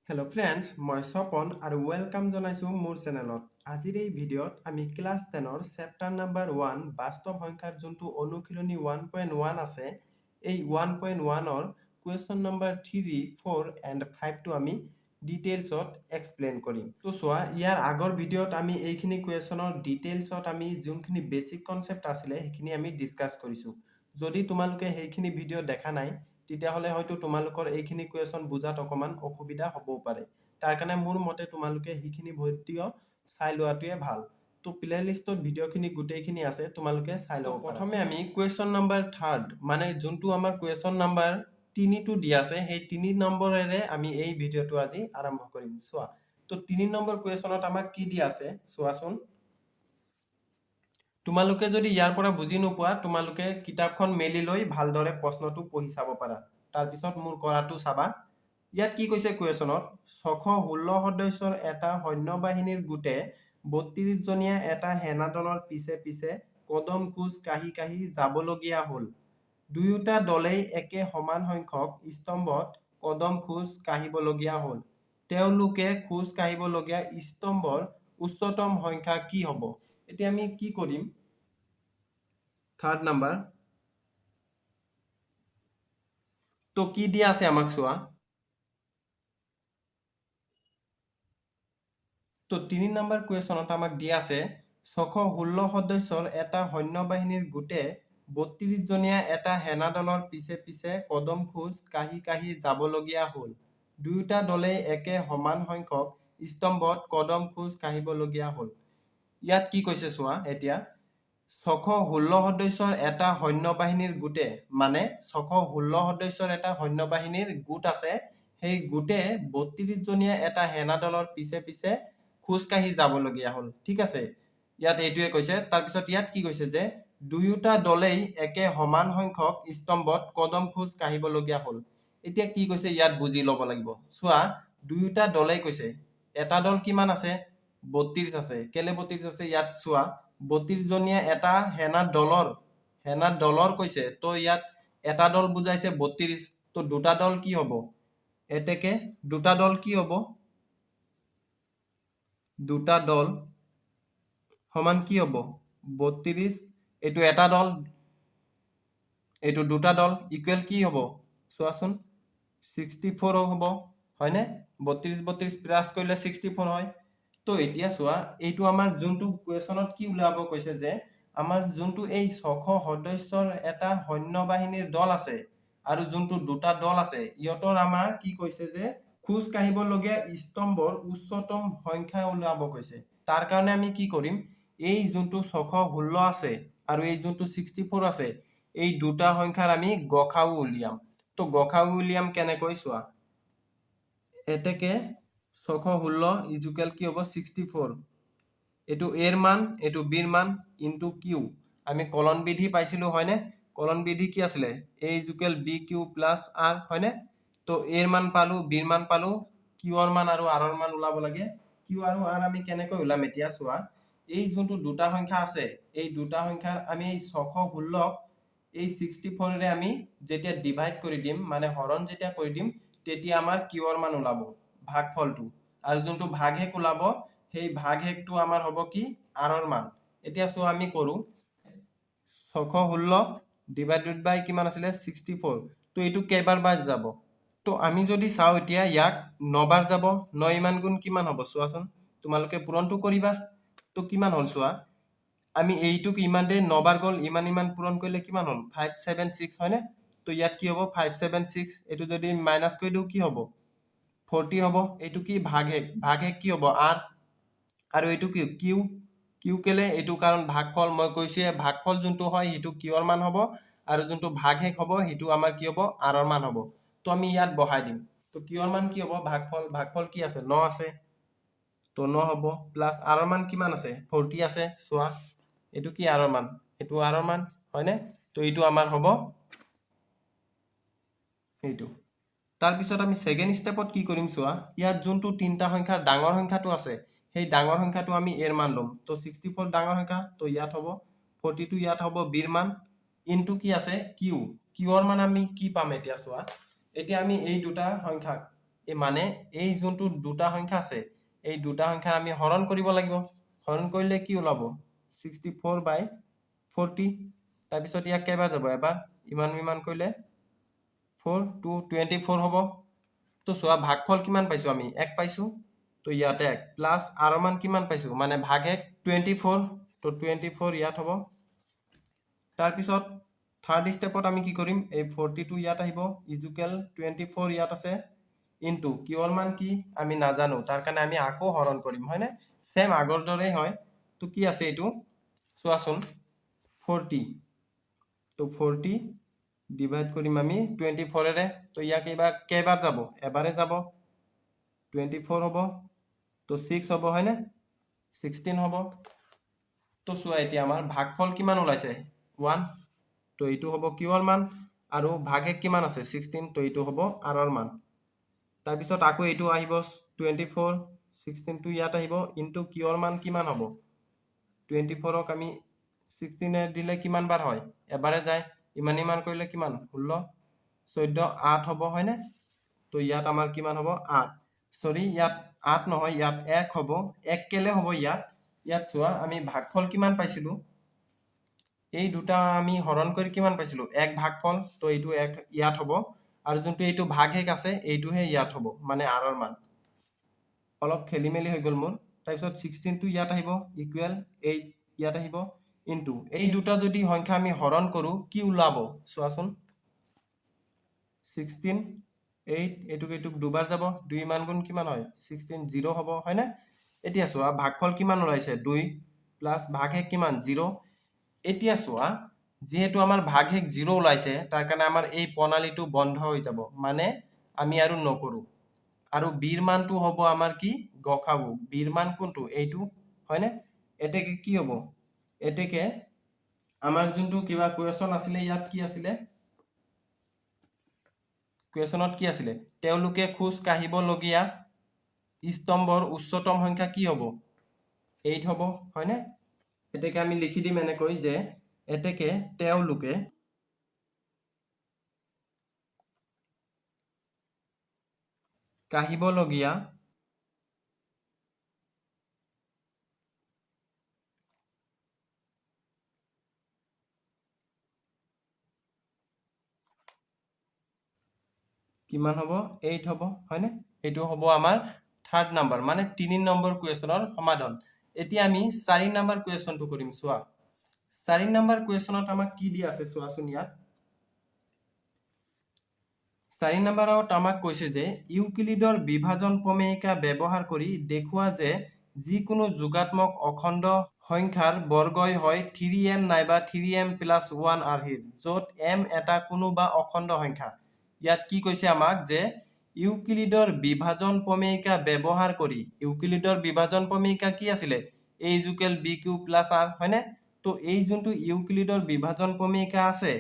Hello friends, মই স্বপন আৰু welcome জনাইছো মোৰ চেনেলত। আজিৰ এই ভিডিঅ'ত আমি ক্লাছ 10ৰ চেপ্টাৰ নাম্বাৰ 1 বাস্তৱ সংখ্যাৰ যোনটো অনুশীলনী 1.1 আছে, এই 1.1ৰ কুৱেশ্যন নাম্বাৰ 3, 4 এণ্ড 5টো আমি ডিটেইলছত এক্সপ্লেইন কৰিম। তো চোৱা, ইয়াৰ আগৰ ভিডিঅ'ত আমি এইখিনি কুৱেশ্যনৰ ডিটেইলছত আমি যোনখিনি বেচিক কনচেপ্ট আছিলে সেইখিনি আমি ডিছকাছ কৰিছোঁ। যদি তোমালোকে সেইখিনি ভিডিঅ' দেখা নাই তেতিয়াহ'লে হয়তো তোমালোকৰ এইখিনি কুৱেশ্যন বুজাত অকমান অসুবিধা হ'বও পাৰে। তাৰ কাৰণে মোৰ মতে তোমালোকে সেইখিনি ভিডিঅ' চাই লোৱাটোৱে ভাল। তো প্লে লিষ্টত ভিডিঅ'খিনি গোটেইখিনি আছে, তোমালোকে চাই ল'ব পাৰা। প্ৰথমে আমি কুৱেশ্যন নাম্বাৰ 3 মানে যোনটো আমাৰ কুৱেশ্যন নাম্বাৰ 3টো দিয়া আছে, সেই 3 নম্বৰেৰে আমি এই ভিডিঅ'টো আজি আৰম্ভ কৰিম। চোৱা, তো 3 নম্বৰ কুৱেশ্যনত আমাক কি দিয়া আছে চোৱাচোন। তোমালোকে যদি ইয়াৰ পৰা বুজি নোপোৱা তোমালোকে কিতাপখন মেলি লৈ ভালদৰে প্ৰশ্নটো পঢ়ি চাব পাৰা, তাৰপিছত মোৰ কৰাটো চাবা। ইয়াত কি কৈছে কুৱেশ্যনত, 616 সদস্যৰ এটা সৈন্য বাহিনীৰ গোটে 32 জনীয়া এটা সেনা দলৰ পিছে পিছে কদম খোজ কাঢ়ি কাঢ়ি যাবলগীয়া হ'ল। দুয়োটা দলেই একে সমান সংখ্যক স্তম্ভত কদম খোজ কাঢ়িবলগীয়া হ'ল। তেওঁলোকে খোজ কাঢ়িবলগীয়া স্তম্ভৰ উচ্চতম সংখ্যা কি হ'ব? এতিয়া আমি কি কৰিম? 3 নাম্বাৰ, তো কি দিয়া আছে আমাক চোৱা। তো 3 নম্বৰ কুৱেশ্যনত আমাক দিয়া আছে 616 সদস্যৰ এটা সৈন্য বাহিনীৰ গোটে 32 জনীয়া এটা সেনা দলৰ পিছে পিছে কদম খোজ কাঢ়ি কাঢ়ি যাবলগীয়া হ'ল। দুয়োটা দলেই একে সমান সংখ্যক স্তম্ভত কদম খোজ কাঢ়িবলগীয়া হ'ল। ইয়াত কি কৈছে চোৱা এতিয়া, 616 সদস্যৰ এটা সৈন্য বাহিনীৰ গোটে, মানে 616 সদস্যৰ এটা সৈন্য বাহিনীৰ গোট আছে, সেই গোটে 32 জনীয়া এটা সেনা দলৰ পিছে পিছে খোজকাঢ়ি যাবলগীয়া হ'ল। ঠিক আছে, ইয়াত এইটোৱে কৈছে। তাৰপিছত ইয়াত কি কৈছে যে দুয়োটা দলেই একে সমান সংখ্যক স্তম্ভত কদম খোজ কাঢ়িবলগীয়া হ'ল। এতিয়া কি কৈছে ইয়াত বুজি ল'ব লাগিব। চোৱা, দুয়োটা দলেই কৈছে, এটা দল কিমান আছে? 32 আছে। কেলে 32 আছে ইয়াত চোৱা, 32 জনীয়া এটা সেনা দলৰ কৈছে, তো ইয়াত এটা দল বুজাইছে 32, তো দুটা দল কি হ'ব? এতেকে দুটা দল কি হ'ব? দুটা দল সমান কি হ'ব? 32, এইটো এটা দল, এইটো দুটা দল, ইকুৱেল কি হ'ব চোৱাচোন, 64 হ'ব, হয়নে? 32 32 প্লাছ কৰিলে 64 হয়। তো এতিয়া চোৱা, এইটো আমাৰ যোনটো কুৱেশ্যনত কি ওলাব কৈছে যে আমাৰ যোনটো এই 600 সদস্যৰ এটা সৈন্য বাহিনীৰ দল আছে আৰু যোনটো দুটা দল আছে, ইহঁতৰ আমাৰ কি কৈছে যে খোজ কাঢ়িবলগীয়া স্তম্ভৰ উচ্চতম সংখ্যা ওলাব কৈছে। তাৰ কাৰণে আমি কি কৰিম, এই যোনটো 616 আছে আৰু এই যোনটো 64 আছে, এই দুটা সংখ্যাৰ আমি গসাউ উলিয়াম। তো গসাউ উলিয়াম কেনেকৈ চোৱা, এতেকে 616 ইজুকেল কি হ'ব? 64। এইটো এৰ মান, এইটো বিৰ মান ইনটু কিউ। আমি কলন বিধি পাইছিলো, হয়নে? কলন বিধি কি আছিলে? A equal B Q plus R, হয়নে? তো এৰ মান পালো, বিৰ মান পালো, কিউৰ মান আৰু আৰৰ মান ওলাব লাগে। কিউ আৰু আৰ আমি কেনেকৈ ওলাম এতিয়া চোৱা, এই যোনটো দুটা সংখ্যা আছে, এই দুটা সংখ্যাৰ আমি এই 616 এই 64ৰে আমি যেতিয়া ডিভাইড কৰি দিম, মানে হৰণ যেতিয়া কৰি দিম, তেতিয়া আমাৰ কিউৰ মান ওলাব, ভাগফলটো। আৰু যোনটো ভাগশেষ ওলাব, সেই ভাগশেষটো আমাৰ হ'ব কি? আৰৰ মান। এতিয়া চোৱা আমি কৰো, 616 ডিভাইডেড বাই কিমান আছিলে? 64। তো এইটো কেইবাৰ বাৰ যাব? তো আমি যদি চাওঁ এতিয়া ইয়াক 9 বাৰ যাব। 9 ইমান গুণ কিমান হ'ব চোৱাচোন, তোমালোকে পূৰণটো কৰিবা। তো কিমান হ'ল চোৱা, আমি এইটোক ইমান দে 9 বাৰ গ'ল, ইমান ইমান পূৰণ কৰিলে কিমান হ'ল? 576, হয়নে? তো ইয়াত কি হ'ব? 576, এইটো যদি মাইনাছ কৰি দিওঁ কি হ'ব? 40 হ'ব। এইটো কি? ভাগশেষ। ভাগশেষ কি হ'ব? আৰ। আৰু এইটো কি? কিউ। কিউ কেলে? এইটো কাৰণ ভাগফল, মই কৈছোৱে ভাগফল যোনটো হয় সেইটো কিউৰ মান হ'ব, আৰু যোনটো ভাগশেষ হ'ব সেইটো আমাৰ কি হ'ব? আৰৰ মান হ'ব। তো আমি ইয়াত বহাই দিম। তো কিউৰ মান কি হ'ব? ভাগফল। ভাগফল কি আছে? 9 আছে, তো 9 হ'ব, প্লাছ আৰৰ মান কিমান আছে? 40 আছে। চোৱা, এইটো কি আৰৰ মান? এইটো আৰৰ মান, হয়নে? তো এইটো আমাৰ হ'ব এইটো। তাৰপিছত আমি ছেকেণ্ড ষ্টেপত কি কৰিম চোৱা, ইয়াত যোনটো তিনিটা সংখ্যাৰ ডাঙৰ সংখ্যাটো আছে, সেই ডাঙৰ সংখ্যাটো আমি এৰ মান ল'ম। তো 64 ডাঙৰ সংখ্যা, তো ইয়াত হ'ব 42, ইয়াত হ'ব বিৰ মান, ইনটু কি আছে? কিউ। কিউৰ মান আমি কি পাম এতিয়া চোৱা, এতিয়া আমি এই দুটা সংখ্যাক এই মানে এই যোনটো দুটা সংখ্যা আছে এই দুটা সংখ্যাৰ আমি হৰণ কৰিব লাগিব। হৰণ কৰিলে কি ওলাব 64/40। তাৰপিছত ইয়াক কেইবাৰ যাব এবাৰ ইমান কৰিলে 4 2 24 হ'ব। তো চোৱা ভাগফল কিমান পাইছো আমি 1 পাইছো। তো ইয়াতে 1 প্লাস আৰ মান কিমান পাইছো মানে ভাগ 1 24। তো 24 ইয়াত হ'ব। তাৰপিছত থাৰ্ড স্টেপত আমি কি কৰিম এই 42 ইয়াত আহিব ইকুৱেল 24 ইয়াত আছে ইনটু কিহৰ মান কি আমি নাজানো তাৰ কাৰণে আমি আকৌ হৰণ কৰিম হয়নে সেম আগৰ দৰেই হয়। তো কি আছে এইটো চোৱাচোন 40। তো 40 ডিভাইড কৰিম আমি 24 এৰে। তো ইয়াক কেইবাৰ যাব এবাৰে যাব 24 হ'ব। তো 6 হ'ব হয়নে 16 হ'ব। তো চোৱা এতিয়া আমাৰ ভাগফল কিমান ওলাইছে 1। তো এইটো হ'ব কিহৰ মান আৰু ভাগে কিমান আছে 16। তো এইটো হ'ব আৰৰ মান। তাৰপিছত আকৌ এইটো আহিব 24 16 টো ইয়াত আহিব ইনটু কিহৰ মান কিমান হ'ব 24ক আমি 16 দিলে কিমান বাৰ হয় এবাৰে যায় ইমান কৰিলে কিমান 16 14 8 হ'ব হয়নে। তো ইয়াত আমাৰ কিমান হ'ব 8 সৰি ইয়াত 8 নহয় ইয়াত 1 হ'ব 1 কেলে হ'ব ইয়াত চোৱা আমি ভাগফল কিমান পাইছিলো এই দুটা আমি হৰণ কৰি কিমান পাইছিলো 1 ভাগফল। তো এইটো 1 ইয়াত হ'ব আৰু যোনটো এইটো ভাগহেক আছে এইটোহে ইয়াত হ'ব মানে আৰৰ মান। অলপ খেলি মেলি হৈ গ'ল মোৰ। তাৰপিছত 16 টো ইয়াত আহিব ইকুৱেল 8 ইয়াত আহিব ইনটু এই দুটা যদি সংখ্যা আমি হৰণ কৰো কি ওলাব চোৱাচোন 16 8 এইটোক দুবাৰ যাব 2 মান গুণ কিমান হয় 16 0 হ'ব হয়নে। এতিয়া চোৱা ভাগফল কিমান ওলাইছে 2 প্লাস ভাগহেক কিমান 0। এতিয়া চোৱা যেহেতু আমাৰ ভাগহেক 0 ওলাইছে তাৰ কাৰণে আমাৰ এই প্ৰণালীটো বন্ধ হৈ যাব মানে আমি আৰু নকৰো। আৰু বিৰ মানটো হ'ব আমাৰ কি গসাগু বিৰ মান কোনটো এইটো হয়নে। এতেকে কি হ'ব এতেকে আমাৰ যোনটো কিবা কুৱেশ্যন আছিলে ইয়াত কি আছিলে কুৱেশ্যনত কি আছিলে তেওঁলোকে খোজ কাঢ়িবলগীয়া স্তম্ভৰ উচ্চতম সংখ্যা কি হ'ব 8 হ'ব হয়নে। এতেকে আমি লিখি দিম এনেকৈ যে এতেকে তেওঁলোকে কাঢ়িবলগীয়া কিমান হ'ব 8 হ'ব হয়নে। এইটো হ'ব আমাৰ থাৰ্ড নাম্বাৰ মানে 3 নম্বৰ কুৱেশ্যনৰ সমাধান। এতিয়া আমি 4 নম্বৰ কুৱেশ্যনটো কৰিম চোৱা 4 নম্বৰ কুৱেশ্যনত আমাক কি দি আছে চোৱাচোন ইয়াত 4 নম্বৰত আমাক কৈছে যে ইউক্লিডৰ বিভাজন প্ৰমেয়িকা ব্যৱহাৰ কৰি দেখুওৱা যে যিকোনো যোগাত্মক অখণ্ড সংখ্যাৰ বৰ্গই হয় 3m নাইবা 3m প্লাস 1 আৰ্হিৰ য'ত m এটা কোনোবা অখণ্ড সংখ্যা। ইয়াত কি কৈছে আমাক যে ইউক্লিডৰ বিভাজন প্ৰমেয়িকা ব্যৱহাৰ কৰি ইউক্লিডৰ বিভাজন প্ৰমেয়িকা কি আছিলে a equal b Q plus r হয়নে। তো এই যোনটো ইউক্লিডৰ বিভাজন প্ৰমেয়িকা আছে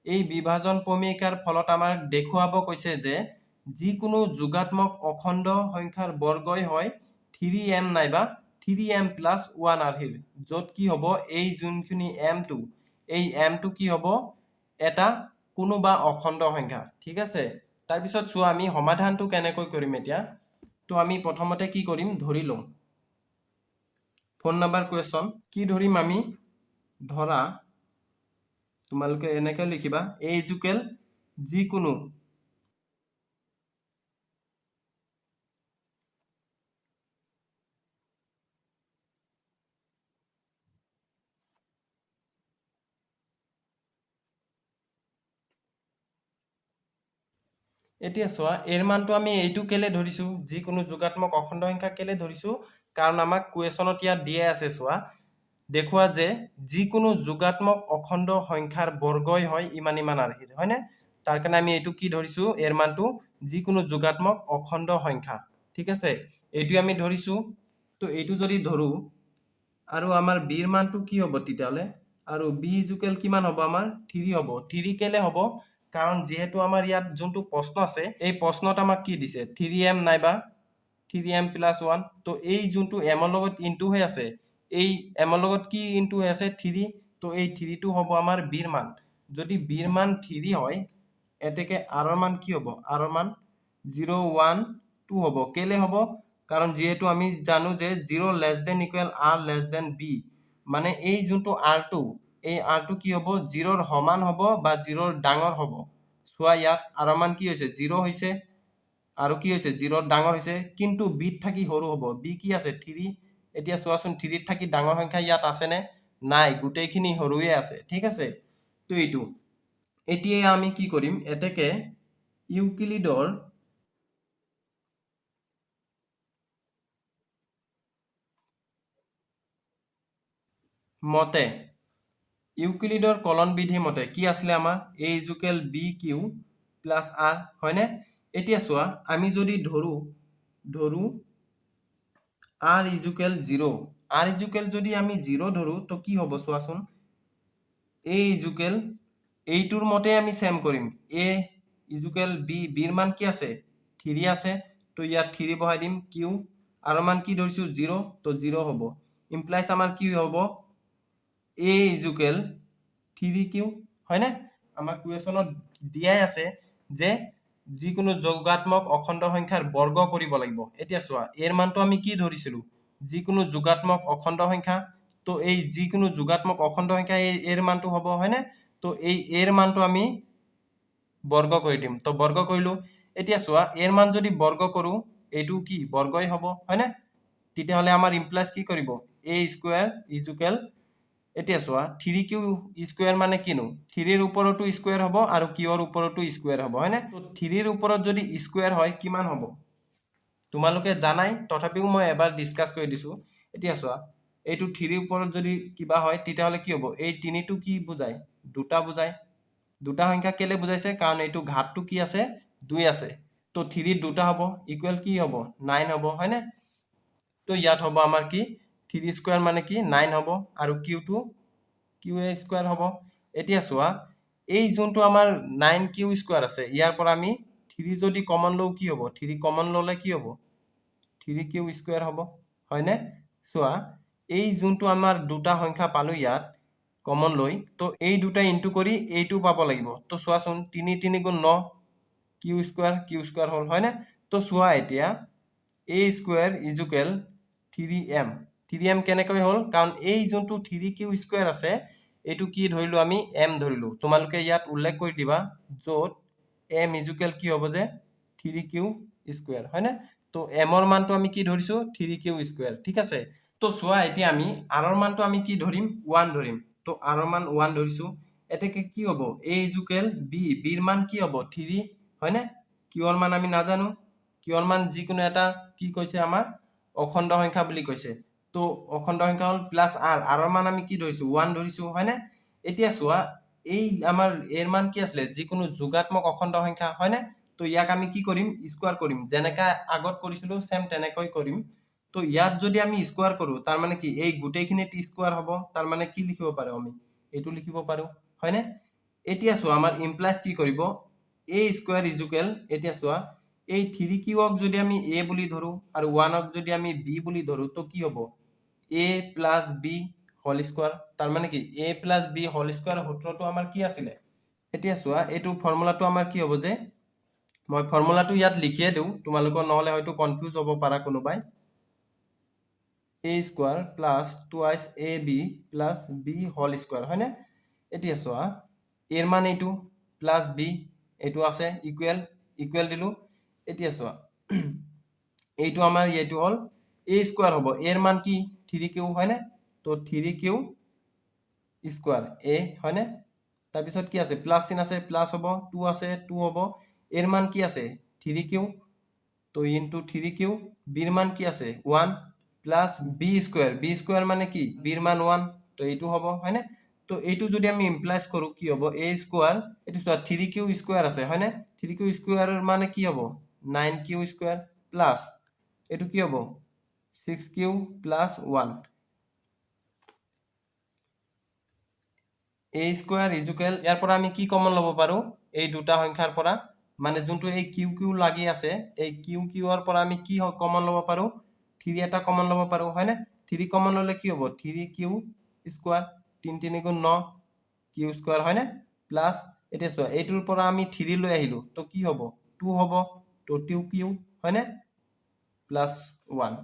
এই বিভাজন প্ৰমেয়িকাৰ ফলত আমাক দেখুৱাব কৈছে যে যিকোনো যোগাত্মক অখণ্ড সংখ্যাৰ বৰ্গই হয় 3m নাইবা 3m প্লাস 1 আৰ্হিৰ য'ত কি হ'ব এই যোনখিনি m2 এই m2 কি হ'ব এটা কোনোবা অখণ্ড সংখ্যা ঠিক আছে। তাৰপিছত চোৱা আমি সমাধানটো কেনেকৈ কৰিম এতিয়া। তো আমি প্ৰথমতে কি কৰিম ধৰি লম 4 নম্বৰ কুৱেশ্যন কি ধৰিম আমি ধৰা তোমালোকে এনেকৈ লিখিবা a ইকুৱেল যিকোনো এতিয়া চোৱা এৰ মানটো আমি এইটো কেলে ধৰিছো যিকোনো যোগাত্মক অখণ্ড সংখ্যা কেলে ধৰিছো কাৰণ আমাক কুৱেশ্যনত ইয়াত দিয়ে আছে চোৱা দেখুওৱা যে যিকোনো যোগাত্মক অখণ্ড সংখ্যাৰ বৰ্গই হয় ইমান আৰ্হিৰ হয়নে। তাৰ কাৰণে আমি এইটো কি ধৰিছো এৰ মানটো যিকোনো যোগাত্মক অখণ্ড সংখ্যা ঠিক আছে এইটো আমি ধৰিছো। তো এইটো যদি ধৰো আৰু আমাৰ বিৰ মানটো কি হ'ব তেতিয়াহ'লে আৰু b ইকুৱেল কিমান হ'ব আমাৰ 3 হ'ব 3 কেলে হ'ব কাৰণ যেহেতু আমাৰ ইয়াত যোনটো প্ৰশ্ন আছে এই প্ৰশ্নত আমাক কি দিছে 3m নাইবা 3m প্লাস 1। তো এই যোনটো m ৰ লগত ইনটু হৈ আছে এই m ৰ লগত কি ইনটু হৈ আছে 3। তো এই 3 টো হ'ব আমাৰ বিৰ মান যদি বিৰ মান 3 হয় এতেকে r ৰ মান কি হ'ব r ৰ মান 0 1 2 হ'ব কেলে হ'ব কাৰণ যেহেতু আমি জানো যে 0 less than equal r less than b মানে এই যোনটো r2 এই r2 কি হ'ব 0 ৰ সমান হ'ব বা 0 ৰ ডাঙৰ হ'ব সোয়া ইয়াত r মান কি হৈছে 0 হৈছে আৰু কি হৈছে 0 ৰ ডাঙৰ হৈছে কিন্তু b ত থাকি সৰু হ'ব b কি আছে 3 এতিয়া সোয়াচোন 3 ত থাকি ডাঙৰ সংখ্যা ইয়াত আছে নে নাই গুটেইখিনি সৰুৱে আছে ঠিক আছে তো এইটো এতিয়া আমি কি কৰিম এতেকে ইউক্লিডৰ মতে ইউক্লিডৰ কলন বিধি মতে কি আছিলে আমাৰ a equal b q plus r হয়নে এতিয়া চোৱা আমি যদি ধৰু r ইকুৱেল 0 r ইকুৱেল যদি আমি 0 ধৰু তো কি হ'ব চোৱাচোন a ইকুৱেল এইটোৰ মতে আমি সেম কৰিম a ইকুৱেল b b ৰ মান কি আছে 3 আছে তো ইয়াত 3 বহাই দিম q r মান কি ধৰিছো 0 তো 0 হ'ব ইমপ্লাইজ আমাৰ কি হ'ব a ইকুৱেল 3q হয়নে আমাৰ কুৱেশ্যনত দিয়াই আছে যে যিকোনো যোগাত্মক অখণ্ড সংখ্যাৰ বৰ্গ কৰিব লাগিব এতিয়া চোৱা এৰ মানটো আমি কি ধৰিছিলো যিকোনো যোগাত্মক অখণ্ড সংখ্যা তো এই যিকোনো যোগাত্মক অখণ্ড সংখ্যা এই এর মানটো হ'ব হয়নে তো এই এর মানটো আমি বৰ্গ কৰি দিম তো বৰ্গ কৰিলো এতিয়া চোৱা এৰ মান যদি বৰ্গ কৰো এইটো কি বৰ্গই হ'ব হয়নে তেতিয়াহলে আমাৰ ইমপ্লাইজ কি কৰিব a স্কয়াৰ ইকুৱেল এতিয়া চোৱা 3q স্কয়াৰ মানে কিনো 3 ৰ ওপৰতো স্কয়াৰ হ'ব আৰু q ৰ ওপৰতো স্কয়াৰ হ'ব হয়নে তো 3 ৰ ওপৰত যদি স্কয়াৰ হয় কিমান হ'ব তোমালোকে জানাই তথাপিও মই এবাৰ ডিসকাস কৰি দিছো এতিয়া চোৱা এইটো 3 ৰ ওপৰত যদি কিবা হয় তেতিয়াহলে কি হ'ব এই 3 টো কি বুজায় দুটা বুজায় দুটা সংখ্যা কেলে বুজাইছে কাৰণ এইটো ঘাতটো কি আছে 2 আছে তো 3 দুটা হ'ব ইকুৱেল কি হ'ব 9 হ'ব হয়নে তো ইয়াত হ'ব আমাৰ কি 3 স্কয়াৰ মানে কি 9 হ'ব আৰু q2 qa স্কয়াৰ হ'ব এতিয়া চোৱা এই যোনটো আমাৰ 9q স্কয়াৰ আছে ইয়াৰ পৰা আমি 3 যদি কমন লও কি হ'ব 3 কমন ললে কি হ'ব 3q স্কয়াৰ হ'ব হয়নে চোৱা এই যোনটো আমাৰ দুটা সংখ্যা পালো ইয়াত কমন লৈ তো এই দুটা ইনটু কৰি এইটো পাব লাগিব তো চোৱাচোন 3 3 গুণ 9 q স্কয়াৰ হল হয়নে তো চোৱা এতিয়া a square equal 3m 3m কেনেকৈ হল কাৰণ এই যোনটো 3q স্কয়াৰ আছে এইটো কি ধৰিলো আমি m ধৰিলো তোমালোকে ইয়াত উল্লেখ কৰি দিবা যত m ইকুৱেল কি হ'ব যে 3q স্কয়াৰ হয়নে তো m ৰ মানটো আমি কি ধৰিছো 3q স্কয়াৰ ঠিক আছে তো চোৱা এতিয়া আমি r ৰ মানটো আমি কি ধৰিম 1 ধৰিম তো r ৰ মান 1 ধৰিছো এতেকে কি হ'ব a ইকুৱেল b b ৰ মান কি হ'ব 3 হয়নে q ৰ মান আমি নাজানো q ৰ মান যিকোনো এটা কি কৈছে আমাৰ অখণ্ড সংখ্যা বুলি কৈছে তো অখণ্ড সংখ্যা হল প্লাস r r ৰ মান আমি কি ধৰিছো 1 ধৰিছো হয়নে এতিয়া চোৱা এই আমাৰ এর মান কি আসলে যিকোনো যোগাত্মক অখণ্ড সংখ্যা হয়নে তো ইয়াক আমি কি কৰিম স্কয়াৰ কৰিম যেনেকা আগত কৰিছিলো সেম তেনেকৈ কৰিম তো ইয়াত যদি আমি স্কয়াৰ কৰো তাৰ মানে কি এই গুটেইখিনি টি স্কয়াৰ হ'ব তাৰ মানে কি লিখিব পাৰো আমি এটো লিখিব পাৰো হয়নে এতিয়া চোৱা আমাৰ ইমপ্লাইজ কি কৰিব a স্কয়াৰ ইকুৱেল এতিয়া চোৱা এই 3q ক যদি আমি a বুলি ধৰো আৰু 1 ক যদি আমি b বুলি ধৰো তো কি হ'ব a plus b whole square তাৰ মানে কি a plus b whole square সূত্ৰটো আমাৰ কি আছিল এতিয়া চোৱা এইটো ফৰ্মুলাটো আমাৰ কি হ'ব যে মই ফৰ্মুলাটো ইয়াত লিখিয়ে দিও তোমালোকৰ নহলে হয়তো কনফিউজ হ'ব পাৰা কোনোবাই a square plus twice ab plus b whole square হয়নে এতিয়া চোৱা এৰ মান এইটো প্লাস b এইটো আছে ইকুৱেল দিলো এতিয়া চোৱা এইটো আমাৰ এইটো হল a স্কয়াৰ হ'ব এৰ মান কি 3q হয়নে তো 3q স্কয়াৰ a হয়নে তাৰ পিছত কি আছে প্লাস চিন আছে প্লাস হ'ব 2 আছে 2 হ'ব এর মান কি আছে 3q তো ইনটু 3q b এর মান কি আছে 1 প্লাস b স্কয়ার মানে কি b এর মান 1 তো এইটো হ'ব হয়নে তো এইটো যদি আমি ইমপ্লাইজ কৰো কি হ'ব a স্কয়াৰ এটো 3q স্কয়াৰ আছে হয়নে 3q স্কয়াৰৰ মানে কি হ'ব 9q স্কয়াৰ প্লাস এটো কি হ'ব 6q plus 1 a square equal ইয়াৰ পৰা আমি কি কমন লব পাৰো এই দুটা সংখ্যাৰ পৰা মানে যোনটো এই qq লাগি আছে এই qq ৰ পৰা আমি কি কমন লব পাৰো 3 এটা কমন লব পাৰো হয়নে 3 কমন ললে কি হ'ব 3q স্কয়াৰ 3 3 গুণ 9 q স্কয়াৰ হয়নে প্লাস এতিয়া চোৱা এইটোৰ পৰা আমি 3 লৈ আহিলো তো কি হ'ব 2 হ'ব তো 2q হয়নে প্লাছ 1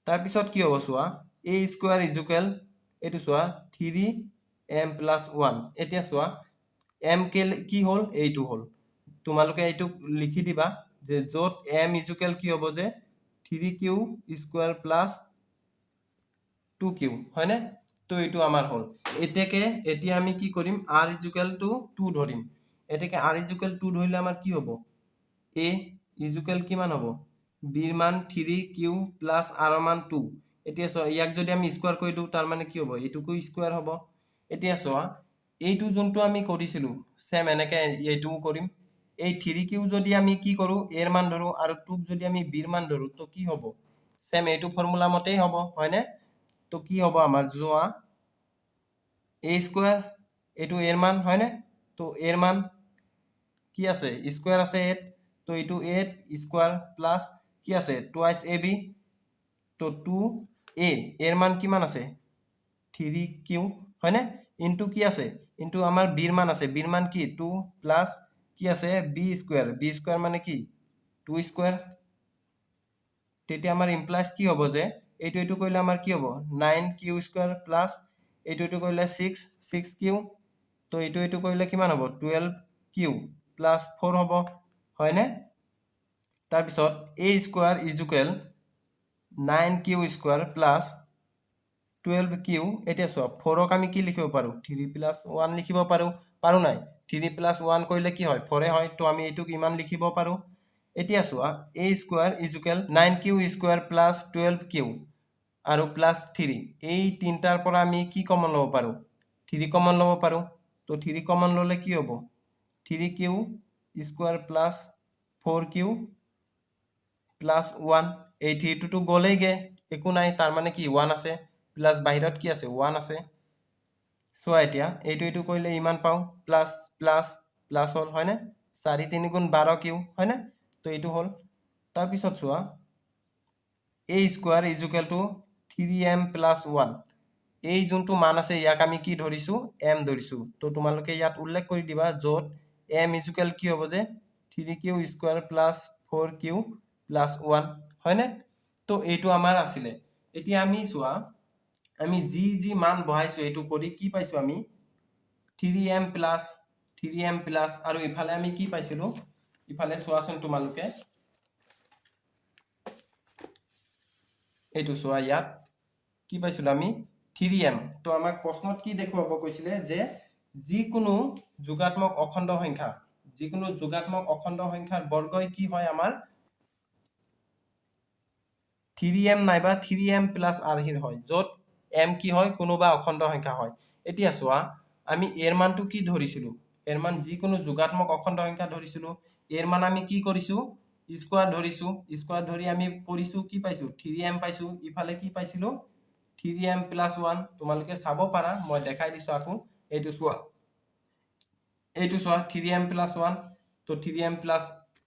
তাৰপিছত কি হ'ব চোৱা a স্কোয়াৰ ইজুকেল এইটো চোৱা 3m প্লাছ 1 এতিয়া চোৱা m কি হ'ল এইটো হ'ল তোমালোকে এইটো লিখি দিবা যে য'ত m ইজুকেল কি হ'ব যে 3q স্কোয়াৰ প্লাছ 2q হয়নে তো এইটো আমাৰ হ'ল এতিয়া আমি কি কৰিম r ইজুকেল টু 2 ধৰিম এতেকে r ইজুকেল 2 ধৰিলে আমাৰ কি হ'ব a ইজুকেল কিমান হ'ব b ৰ মান 3q প্লাছ r ৰ মান 2 এতিয়া চোৱা ইয়াক যদি আমি স্কোয়াৰ কৰি দিওঁ তাৰ মানে কি হ'ব এইটোকো স্কোয়াৰ হ'ব এতিয়া চোৱা এইটো যোনটো আমি কৰিছিলো সেম এনেকে এইটোও কৰিম এই 3q যদি আমি কি কৰো a ৰ মান ধৰো আৰু 2 যদি আমি b ৰ মান ধৰো তো কি হ'ব সেম এইটো ফৰ্মুলা মতেই হ'ব হয়নে তো কি হ'ব আমাৰ যোৱা a স্কোয়াৰ এইটো a ৰ মান হয়নে তো a ৰ মান কি আছে স্কোয়াৰ আছে 8 তো এইটো 8 স্কোয়াৰ প্লাস কি আছে টুৱাইস ab তো 2a এৰ মান কিমান আছে 3q হয়নে ইনটু কি আছে ইনটু আমাৰ b ৰ মান আছে b ৰ মান কি 2 প্লাস কি আছে b স্কোয়াৰ মানে কি 2 স্কোয়াৰ তেতিয়া আমাৰ ইমপ্লাইজ কি হ'ব যে এইটো কৰিলে আমাৰ কি হ'ব 9q স্কোয়াৰ প্লাস এইটো কৰিলে 6q তো এইটো কৰিলে কিমান হ'ব 12q প্লাস 4 হ'ব হয়নে তাৰপিছত a square equal 9q square plus 12q এতিয়া চোৱা 4ক আমি কি লিখিব পাৰো 3 প্লাস 1 লিখিব পাৰো নাই 3 প্লাস 1 কৰিলে কি হয় 4 হয় তো আমি এইটোক ইমান লিখিব পাৰো এতিয়া চোৱা a square equal 9q square plus 12q আৰু প্লাস 3 এই তিনটাৰ পৰা আমি কি কমন ল'ব পাৰো 3 কমন ল'ব পাৰো তো 3 কমন ল'লে কি হ'ব 3q square plus 4q plus 1 এই 3 টো গলেইগে একো নাই তাৰ মানে কি 1 আছে প্লাস বাহিৰত কি আছে 1 আছে চোৱা এতিয়া এইটো কৰিলে ইমান পাও প্লাস প্লাস প্লাস হ'ল হয়নে 4 3 গুণ 12 কিউ হয়নে তো এইটো হ'ল তাৰপিছত চোৱা a square equal to 3m plus 1 এই যোনটো মান আছে ইয়াক আমি কি ধৰিছো m ধৰিছো তো তোমালোকে ইয়াত উল্লেখ কৰি দিবা য'ত m ইজুকেল কি হ'ব যে 3q square plus 4q plus 1 হয়নে তো এইটো আমাৰ আছিলে এতিয়া আমি চোৱা আমি যি মান বহাইছো এইটো কৰি কি পাইছো আমি 3m প্লাস আৰু ইফালে আমি কি পাইছিলো ইফালে চোৱাচোন তোমালোকে এইটো চোৱা ইয়াত কি পাইছিলো আমি 3m তো আমাক প্ৰশ্নত কি দেখুৱাব কৈছিলে যে যিকোনো যোগাত্মক অখণ্ড সংখ্যাৰ বৰ্গই কি হয় আমাৰ 3m নাইবা 3m প্লাস r হয় য'ত m কি হয় কোনোবা অখণ্ড সংখ্যা হয় এতিয়া চোৱা আমি এৰ মানটো কি ধৰিছিলো এৰ মান যিকোনো যোগাত্মক অখণ্ড সংখ্যা ধৰিছিলো এৰ মান আমি কি কৰিছো স্কোয়াৰ ধৰিছো স্কোয়াৰ ধৰি আমি কৰিছো কি পাইছো 3m পাইছো ইফালে কি পাইছিলো 3m প্লাস 1 তোমালোকে চাব পাৰা মই দেখাই দিছো আকৌ এইটো চোৱা 3m প্লাস 1 তো 3m প্লাস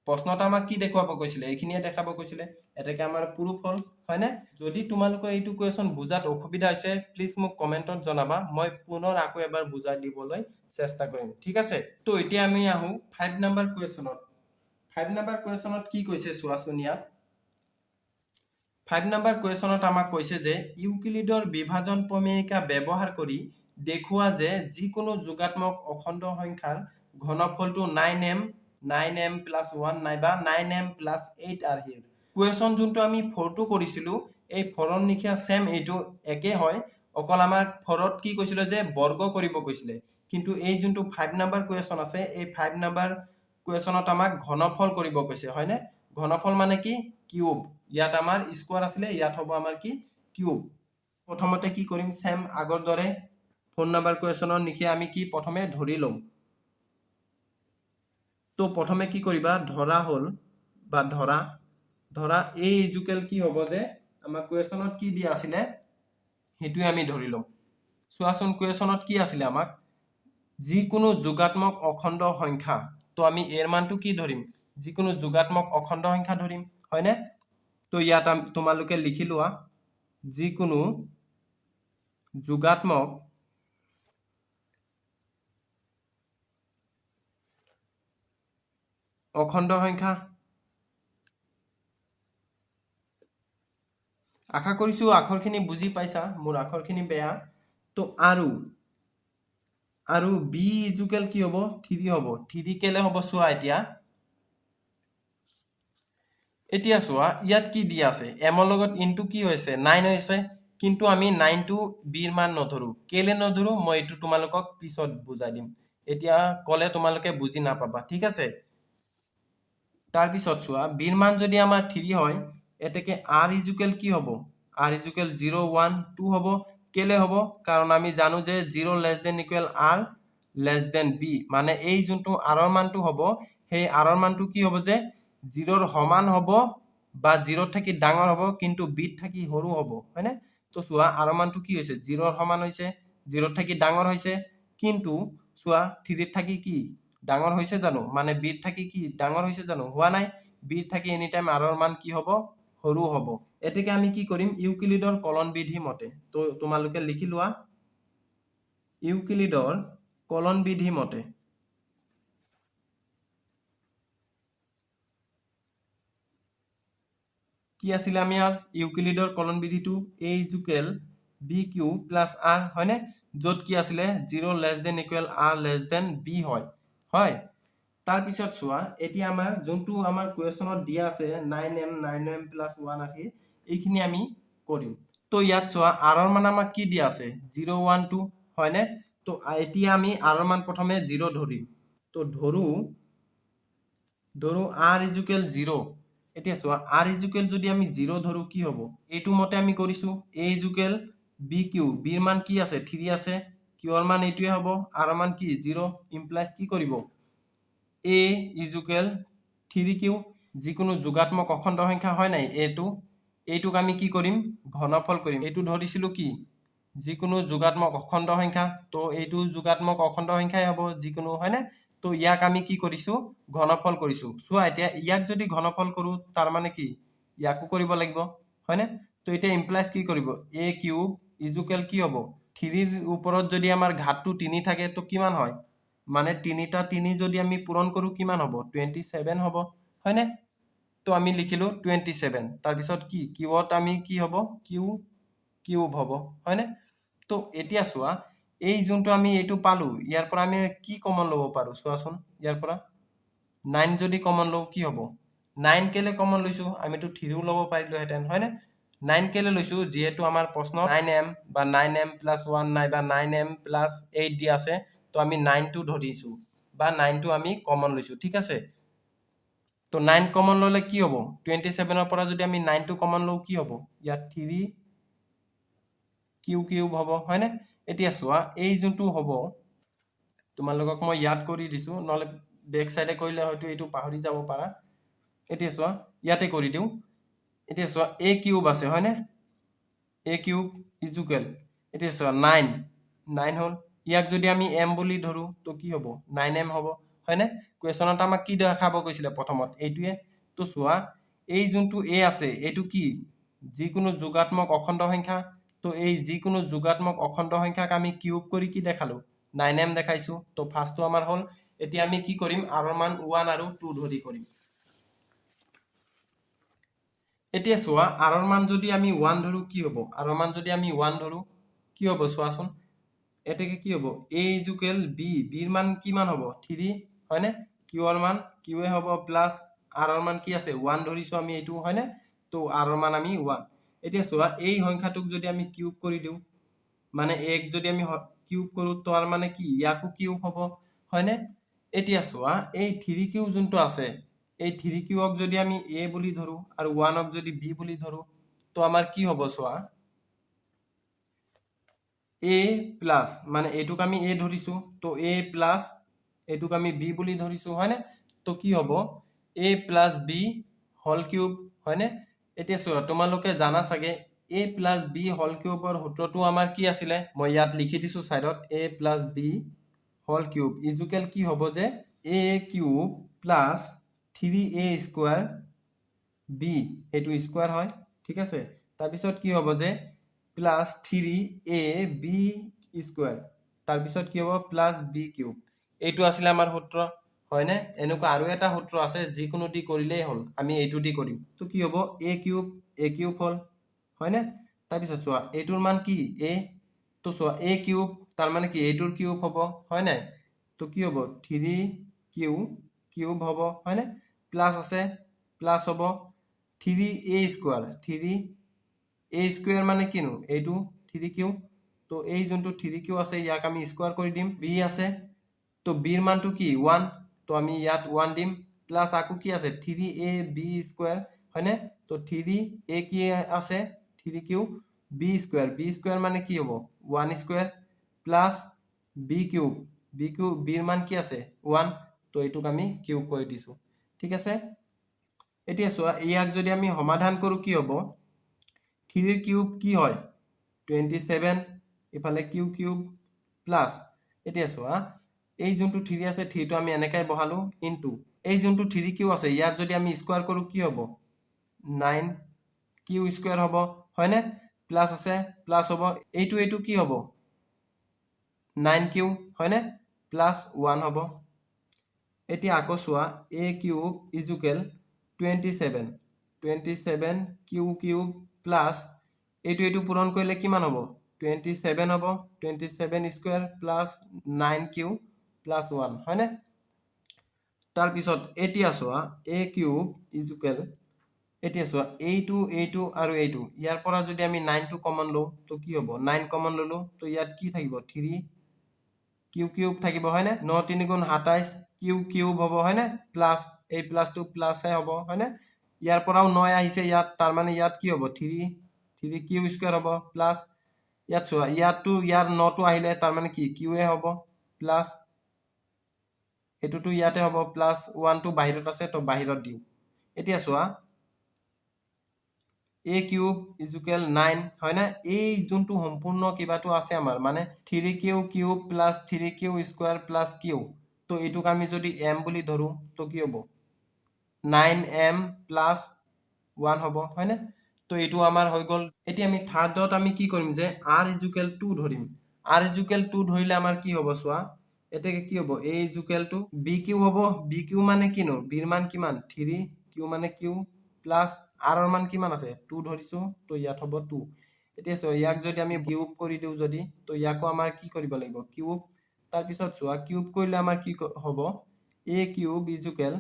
প্ৰশ্নটা আমাক কি দেখুৱাব কৈছিলে এইখিনিয়ে দেখাব কৈছিলে এটাকে আমাৰ প্ৰুফ হ'ল হয়নে যদি তোমালোকৰ এইটো কুৱেশ্যন বুজাত অসুবিধা হৈছে প্লিজ মোক কমেন্টত জনাবা মই পুনৰ আকৌ এবাৰ বুজাই দিবলৈ চেষ্টা কৰিম ঠিক আছে তো এতিয়া আমি আহো 5 নম্বৰ কুৱেশ্যনত 5 নম্বৰ কুৱেশ্যনত কি কৈছে চোৱাচোন ইয়াত 5 নম্বৰ কুৱেশ্যনত আমাক কৈছে যে ইউক্লিডৰ বিভাজন প্ৰমেয়িকা ব্যৱহাৰ কৰি দেখুৱা যে যিকোনো যোগাত্মক অখণ্ড সংখ্যাৰ ঘনফলটো 9m প্লাস 1 নাইবা 9m প্লাস 8 আৰ্হিৰ কুৱেশ্যন যোনটো আমি 4টো কৰিছিলো এই 4ৰ নিখিয়া সেম এইটো একে হয় অকল আমাৰ 4ত কি কৈছিল যে বৰ্গ কৰিব কৈছিলে কিন্তু এই যোনটো 5 নম্বৰ কুৱেশ্যন আছে এই 5 নম্বৰ কুৱেশ্যনত আমাক ঘনফল কৰিব কৈছে হয়নে ঘনফল মানে কি কিউব ইয়াত আমাৰ স্কোয়াৰ আছিলে ইয়াত হ'ব আমাৰ কি কিউব প্ৰথমতে কি কৰিম সেম আগৰ দৰে 4 নম্বৰ কুৱেশ্যনৰ নিখিয়া আমি কি প্ৰথমে ধৰি লম তো প্ৰথমে কি কৰিবা ধৰা হ'ল বা ধৰা a ইজুকেল কি হ'ব যে আমাৰ কুৱেশ্যনত কি দিয়া আছিলে হেতুই আমি ধৰি লম চোৱাচোন কুৱেশ্যনত কি আছিলে আমাক যিকোনো যোগাত্মক অখণ্ড সংখ্যা তো আমি এৰ মানটো কি ধৰিম যিকোনো যোগাত্মক অখণ্ড সংখ্যা ধৰিম হয়নে তো ইয়াত তোমালোকে লিখি লোৱা যিকোনো যোগাত্মক অখণ্ড সংখ্যা আশা কৰিছো আখৰখিনি বুজি পাইছা, মোৰ আখৰখিনি বেয়া। তো আৰু বি ইজুকেল কি হ'ব 3 হ'ব। 3 কেলে হ'ব চোৱা এতিয়া চোৱা ইয়াত কি দিয়া আছে, এমৰ লগত ইনটু কি হৈছে 9 হৈছে, কিন্তু আমি 9 টো বিৰ মান নধৰো। কেলে নধৰো মই এইটো তোমালোকক পিছত বুজাই দিম, এতিয়া কলে তোমালোকে বুজি নাপাবা, ঠিক আছে। তাৰপিছত চোৱা বিৰ মান যদি আমাৰ 3 হয়, এতেকে r ইজুকেল কি হ'ব, r ইজুকেল 0 1 2 হ'ব। কেলে হ'ব, কাৰণ আমি জানো যে 0 less than equal r less than b, মানে এই যোনটো r ৰ মানটো হ'ব, সেই r ৰ মানটো কি হ'ব যে 0 ৰ সমান হ'ব বা 0 থাকি ডাঙৰ হ'ব, কিন্তু b থাকি সৰু হ'ব, হয়নে? তো চোৱা r ৰ মানটো কি হৈছে 0 ৰ সমান হৈছে, 0 থাকি ডাঙৰ হৈছে, কিন্তু চোৱা 3 থাকি কি ডাঙৰ হৈছে জানো, মানে b থাকি কি ডাঙৰ হৈছে জানো, হোৱা নাই। b থাকি এনি টাইম r ৰ মান কি হ'ব সৰু হ'ব। এতেকে আমি কি কৰিম ইউক্লিডৰ কলন বিধি মতে, তো তোমালোকে লিখি লোৱা ইউক্লিডৰ কলন বিধি মতে। কি আছিলে আমাৰ ইউক্লিডৰ কলন বিধিটো a equal b Q plus r, হয়নে? য'ত কি আছিলে 0 less than equal r less than b হয়, হয়। তাৰপিছত চোৱা এতিয়া আমাৰ যোনটো আমাৰ কুৱেশ্যনত দিয়া আছে 9m প্লাস 1 আহি এইখিনি আমি কৰিম। তো ইয়াত চোৱা r ৰ মান আমাক কি দিয়া আছে 0 1 2, হয়নে? তো এতিয়া আমি r ৰ মান প্ৰথমে 0 ধৰিম, তো ধৰো r ইজুকেল 0। এতিয়া চোৱা r ইজুকেল যদি আমি 0 ধৰো কি হ'ব, এইটো মতে আমি কৰিছো a equal b Q, b ৰ মান কি আছে 3 আছে, q ৰ মান এইটোৱে হ'ব, r ৰ মান কি 0, ইমপ্লাইজ কি কৰিব a ইজুকেল 3q, যিকোনো যোগাত্মক অখণ্ড সংখ্যা হয় নাই এইটোক আমি কি কৰিম ঘনফল কৰিম। এইটো ধৰিছিলো কি যিকোনো যোগাত্মক অখণ্ড সংখ্যা, তো এইটো যোগাত্মক অখণ্ড সংখ্যাই হ'ব যিকোনো, হয়নে? তো ইয়াক আমি কি কৰিছো ঘনফল কৰিছো। চোৱা এতিয়া ইয়াক যদি ঘনফল কৰো তাৰ মানে কি ইয়াকো কৰিব লাগিব, হয়নে? তো এতিয়া ইমপ্লাইজ কি কৰিব a কিউব ইজুকেল কি হ'ব 3 ৰ ওপৰত যদি আমাৰ ঘাতটো 3 থাকে তো কিমান হয়, মানে 3টা 3 যদি আমি পূৰণ কৰো কিমান হ'ব 27 হ'ব, হয়নে? তো আমি লিখিলো 27। তাৰপিছত কি কিউত আমি কি হ'ব কিউ কিউব হ'ব, হয়নে? তো এতিয়া চোৱা এই যোনটো আমি এইটো পালো, ইয়াৰ পৰা আমি কি কমন ল'ব পাৰো চোৱাচোন। ইয়াৰ পৰা 9 যদি কমন লওঁ কি হ'ব, 9 কেলে কমন লৈছো, আমিতো 3ও ল'ব পাৰিলোহেঁতেন, হয়নে? 9 কেলে লৈছো, যিহেতু আমাৰ প্ৰশ্ন 9m বা 9m প্লাস 1 নাইবা 9m প্লাস 8 দিয়া আছে, তো আমি 9 টো ধৰিছো বা 9 টো আমি কমন লৈছো, ঠিক আছে। তো 9 কমন ললে কি হ'ব 27 ৰ পৰা যদি আমি 9 টো কমন লওঁ কি হ'ব, ইয়াত 3 কিউ কিউব হ'ব, হয়নে? এতিয়া চোৱা এই যোনটো হ'ব তোমালোকক মই ইয়াত কৰি দিছো, নহলে বেক সাইডে কৰিলে হয়তো এইটো পাহৰি যাব পাৰা। এতিয়া চোৱা ইয়াতে কৰি দিও, এতিয়া চোৱা a কিউব আছে, হয়নে? a কিউব ইজুকেল এতিয়া চোৱা 9 হল, ইয়াক যদি আমি m বুলি ধৰো তো কি হ'ব 9m হ'ব, হয়নে? কুৱেশ্যনত আমাক কি দেখাব কৈছিলে প্ৰথমত এইটোৱে। তো চোৱা এই যোনটো a আছে এইটো কি যিকোনো যোগাত্মক অখণ্ড সংখ্যা, তো এই যিকোনো যোগাত্মক অখণ্ড সংখ্যাক আমি কিউব কৰি কি দেখালো 9m দেখাইছো। তো ফাৰ্ষ্টটো আমাৰ হ'ল, এতিয়া আমি কি কৰিম r ৰ মান 1 আৰু 2 ধৰি কৰিম। এতিয়া চোৱা r ৰ মান যদি আমি 1 ধৰো কি হ'ব, r ৰ মান যদি আমি 1 ধৰো কি হ'ব চোৱাচোন, এটাকে কি হ'ব a ইজুকেল b, b ৰ মান কিমান হ'ব 3, হয়নে? q ৰ মান q এ হ'ব প্লাস r ৰ মান কি আছে 1 ধৰিছো আমি এইটো, হয়নে? তো r ৰ মান আমি 1। এতিয়া চোৱা এই সংখ্যাটোক যদি আমি কিউব কৰি দিও, মানে এক যদি আমি কিউব কৰো তো আৰ মানে কি ইয়াকো কিউব হ'ব, হয়নে? এতিয়া চোৱা এই 3q যোনটো আছে এই 3qক যদি আমি a বুলি ধৰো আৰু 1ক যদি b বুলি ধৰো তো আমাৰ কি হ'ব চোৱা a প্লাস, মানে এইটোক আমি a ধৰিছো তো a প্লাস এইটোক আমি b বুলি ধৰিছো, হয়নে? তো কি হ'ব a plus b whole cube, হয়নে? এতিয়া চোৱা তোমালোকে জানা চাগে a প্লাস b হোল কিউবৰ সূত্ৰটো আমাৰ কি আছিলে, মই ইয়াত লিখি দিছো সাইডত a plus b whole cube equal কি হ'ব যে a cube plus 3a square b, এইটো স্কোয়ার হয়, ঠিক আছে। তাৰপিছত কি হ'ব যে প্লাস 3ab স্কোয়াৰ, তাৰপিছত কি হ'ব প্লাস b কিউব, এইটো আছিলে আমাৰ সূত্ৰ, হয়নে? এনেকুৱা আৰু এটা সূত্ৰ আছে যিকোনো দি কৰিলেই হ'ল, আমি এইটো দি কৰিম। তো কি হ'ব a কিউব হ'ল, হয়নে তাৰপিছত চোৱা এইটোৰ মান কি a তো চোৱা a কিউব তাৰ মানে কি এইটোৰ কিউব হ'ব হয় নাই তো কি হ'ব 3q কিউব হ'ব হয়নে প্লাস আছে প্লাস হ'ব 3a স্কয়ার 3a স্কয়ার মানে কিনো এইটো 3q তো এই যোনটো 3q আছে ইয়াক আমি স্কয়ার কৰি দিম b আছে তো b এর মানটো কি 1 তো আমি ইয়াত 1 দিম প্লাস আকু কি আছে 3ab স্কয়ার হয়নে তো 3a কি আছে 3q b স্কয়ার মানে কি হ'ব 1 square plus b cube b এর মান কি আছে 1 তো এটুক আমি কিউব কৰি দিছো ঠিক আছে এতিয়া চোৱা ইয়াক যদি আমি সমাধান কৰো কি হ'ব 3 এৰ কিউব কি হয় 27 ইফালে কিউ কিউব প্লাস এতিয়া চোৱা এই যোনটো 3 আছে 3 টো আমি এনেকাই বহালো ইনটু এই যোনটো 3 কিউ আছে ইয়াৰ যদি আমি স্কয়াৰ কৰো কি হ'ব 9 কিউ স্কয়ার হ'ব হয়নে প্লাস আছে প্লাস হ'ব এইটো কি হ'ব 9 কিউ হয়নে প্লাস 1 হ'ব এতিয়া আকৌ চোৱা a cube equal 27 Q cube plus এইটো পূৰণ কৰিলে কিমান হ'ব 27 হ'ব 27 স্কয়াৰ প্লাস 9 কিউ প্লাস 1 হয়নে তাৰ পিছত এতিয়া চোৱা a কিউব ইকুয়াল এতিয়া চোৱা এইটো আৰু এইটো ইয়াৰ পৰা যদি আমি 9 টো কমন লও তো কি হ'ব 9 কমন ললো তো ইয়াত কি থাকিব 3 কিউ কিউব থাকিব হয়নে 9 3 গুণ 27 কিউ কিউব হ'ব হয়নে প্লাস এই প্লাস টু প্লাসে হ'ব হয়নে ইয়াৰ পৰাও 9 আহিছে ইয়াত তাৰ মানে ইয়াত কি হ'ব 3 কিউ স্কয়াৰ হ'ব প্লাস ইয়াত চোৱা ইয়াতটো ইয়াৰ 9 টো আহিলে তাৰ মানে কি কিউ এ হ'ব প্লাস এটোটো ইয়াতে হ'ব প্লাস 1 টো বাহিৰত আছে তো বাহিৰত দিও এতিয়া চোৱা a কিউব ইকুয়াল 9 হয় না এই যোনটো সম্পূৰ্ণ কিবাটো আছে আমাৰ মানে 3q cube plus 3q square plus q তো এটুক আমি যদি m বুলি ধৰো তো কি হ'ব 9m প্লাস 1 হ'ব হয় না তো এটু আমাৰ হৈ গল এতিয়া আমি থাৰ্ডত আমি কি কৰিম যে r ইকুয়াল 2 ধৰিম r ইকুয়াল 2 ধৰিলে আমাৰ কি হ'ব চোৱা এতেকে কি হ'ব a ইকুয়াল টু bq হ'ব bq মানে কিনো b এর মান কিমান 3 q মানে q প্লাস r এর মান কিমান আছে 2 ধৰিছো তো ইয়াত হ'ব 2 এতিয়া সো ইয়াক যদি আমি কিউব কৰি দিও যদি তো ইয়াকো আমাৰ কি কৰিব লাগিব কিউব তাৰ পিছত চোৱা কিউব কৰিলে আমাৰ কি হ'ব a কিউব ইকুয়াল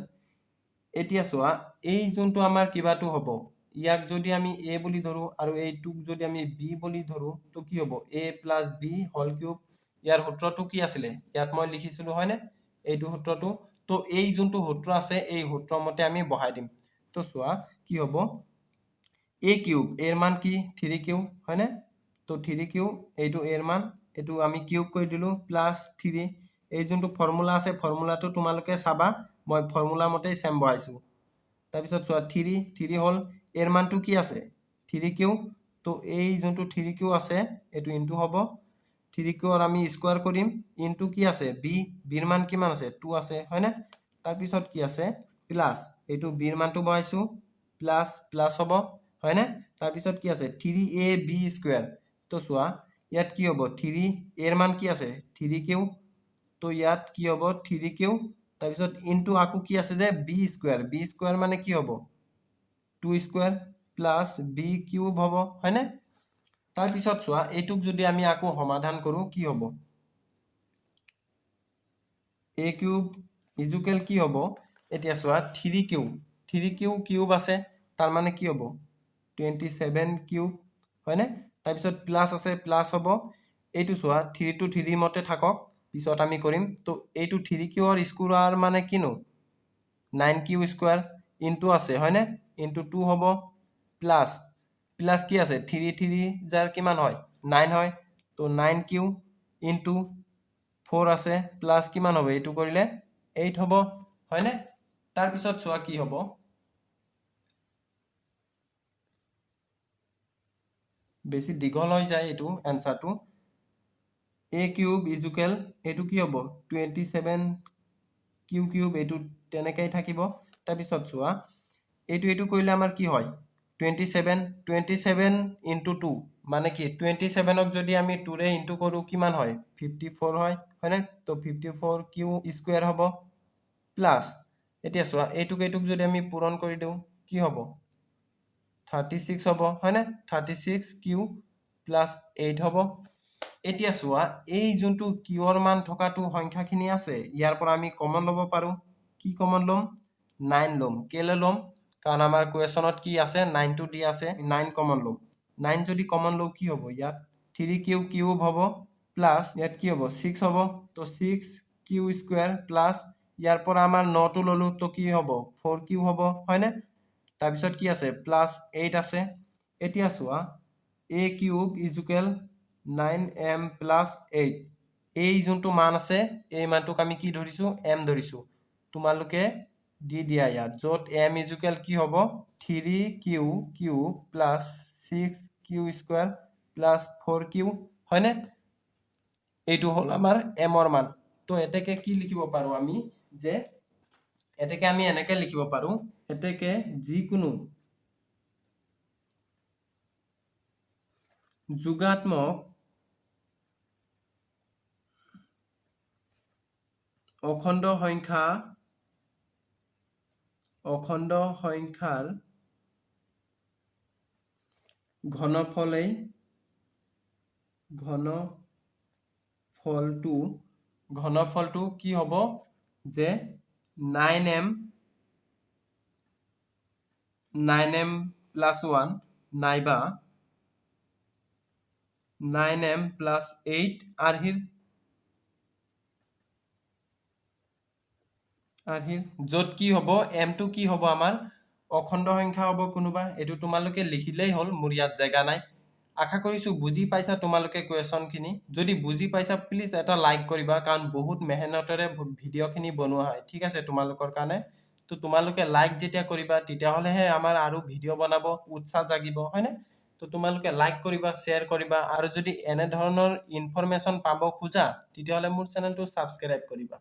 এতিয়া চোৱা এই যোনটো আমাৰ কিবাটো হ'ব ইয়াক যদি আমি a বুলি ধৰো আৰু এইটোক যদি আমি b বুলি ধৰো তো কি হ'ব a plus b whole cube ইয়াৰ সূত্ৰটো কি আছিল ইয়াত মই লিখিছিলো হয়নে এইটো সূত্ৰটো তো এই যোনটো সূত্ৰ আছে এই সূত্ৰ মতে আমি বহাই দিম তো চোৱা কি হ'ব a কিউব এর মান কি 3q হয়নে তো 3q এইটো এর মান এটো আমি কিউব কৰি দিলো প্লাস 3 এই যোনটো ফৰ্মুলা আছে ফৰ্মুলাটো তোমালোকে চাবা মই ফৰ্মুলা মতে সেম বহাইছো তাৰ পিছত চোৱা 3 হল এর মানটো কি আছে 3q তো এই যোনটো 3q আছে এটো ইনটু হ'ব 3q আর আমি স্কয়ার কৰিম ইনটু কি আছে b এৰ মান কিমান আছে 2 আছে হয়নে তাৰ পিছত কি আছে প্লাস এইটো b এৰ মানটো বহাইছো প্লাস প্লাস হ'ব হয়নে তাৰ পিছত কি আছে 3ab স্কয়াৰ তো চোৱা ইয়াত কি হ'ব 3 এর মান কি আছে 3q তো ইয়াত কি হ'ব 3q তাৰ পিছত ইনটু আকু কি আছে যে b স্কয়ার মানে কি হ'ব 2 স্কয়ার প্লাস b কিউব হ'ব হয়নে তাৰ পিছত চোৱা এইটুক যদি আমি আকু সমাধান কৰো কি হ'ব a কিউব ইকুয়াল কি হ'ব এতিয়া চোৱা 3q কিউব আছে তাৰ মানে কি হ'ব 27 কিউব হয়নে তাৰ পিছত প্লাস আছে প্লাস হ'ব এইটো চোৱা 3 টু 3 মতে থাকক পিছত আমি কৰিম তো এইটো 3q ৰ স্কয়ার মানে কিনো 9q স্কয়ার ইনটু আছে হয়নে ইনটু 2 হ'ব প্লাস প্লাস কি আছে 3 যার কিমান হয় 9 হয় তো 9q ইনটু 4 আছে প্লাস কিমান হবে এইটো কৰিলে 8 হ'ব হয়নে তাৰ পিছত চোৱা কি হ'ব বেছি দীঘল হৈ যায় এটো আনসারটো a কিউব ইকুয়াল এটো কি হ'ব 27 কিউ কিউব এটো তেনেকাই থাকিব তাৰ পিছত চোৱা এটো কৰিলে আমাৰ কি হয় 27 ইনটু 2 মানে কি 27 ক যদি আমি 2 ৰে ইনটু কৰো কিমান হয় 54 হয় হয়নে তো 54 কিউ স্কয়াৰ হ'ব প্লাস এতিয়া চোৱা এইটুক যদি আমি পূৰণ কৰি দিও কি হ'ব 36 হ'ব হয়নে 36 কিউ প্লাছ 8 হ'ব এতিয়া চোৱা এই যোনটো কিউৰ মান থকাটো সংখ্যাখিনি আছে ইয়াৰ পৰা আমি কমন ল'ব পাৰো কি কমন ল'ম 9 ল'ম কেলে ল'ম কাৰণ আমাৰ কুৱেশ্যনত কি আছে 9 টো দি আছে 9 কমন ল'ম 9 যদি কমন লওঁ কি হ'ব ইয়াত 3 কিউব হ'ব প্লাছ ইয়াত কি হ'ব 6 হ'ব তো 6 কিউ স্কোয়াৰ প্লাছ ইয়াৰ পৰা আমাৰ 9 টো ললো তো কি হ'ব 4 কিউ হ'ব হয়নে তাৰপিছত কি আছে প্লাছ 8 আছে এতিয়া চোৱা a cube equal 9m plus 8 এই যোনটো মান আছে এই মানটোক আমি কি ধৰিছো m ধৰিছো তোমালোকে দি দিয়া ইয়াত য'ত m ইকুৱেল কি হ'ব 3 Q plus 6 Q square plus 4 Q হয়নে এইটো হ'ল আমাৰ m ৰ মান তো এতেকে কি লিখিব পাৰো আমি যে এতেকে আমি এনেকে লিখিব পাৰো এতেকে যিকোনো যোগাত্মক অখণ্ড সংখ্যাৰ ঘনফলটো কি হ'ব যে 9m প্লাছ 1 নাইবা 9m প্লাছ 8 আৰ্হিৰ য'ত কি হ'ব m টো কি হ'ব আমাৰ অখণ্ড সংখ্যা হ'ব কোনোবা এইটো তোমালোকে লিখিলেই হ'ল মোৰ ইয়াত জেগা নাই আশা কৰিছো বুজি পাইছা তোমালোকে কুৱেশ্যনখিনি যদি বুজি পাইছা প্লিজ এটা লাইক কৰিবা কাৰণ বহুত মেহনতেৰে ভিডিঅ'খিনি বনোৱা হয় ঠিক আছে তোমালোকৰ কাৰণে তো তোমালোকে লাইক যেতিয়া কৰিবা তেতিয়াহ'লেহে আমাৰ আৰু ভিডিঅ' বনাব উৎসাহ জাগিব হয়নে তো তোমালোকে লাইক কৰিবা শ্বেয়াৰ কৰিবা আৰু যদি এনে ধৰণৰ ইনফৰমেশ্যন পাব খোজা তেতিয়াহ'লে মোৰ চেনেলটো ছাবস্ক্ৰাইব কৰিবা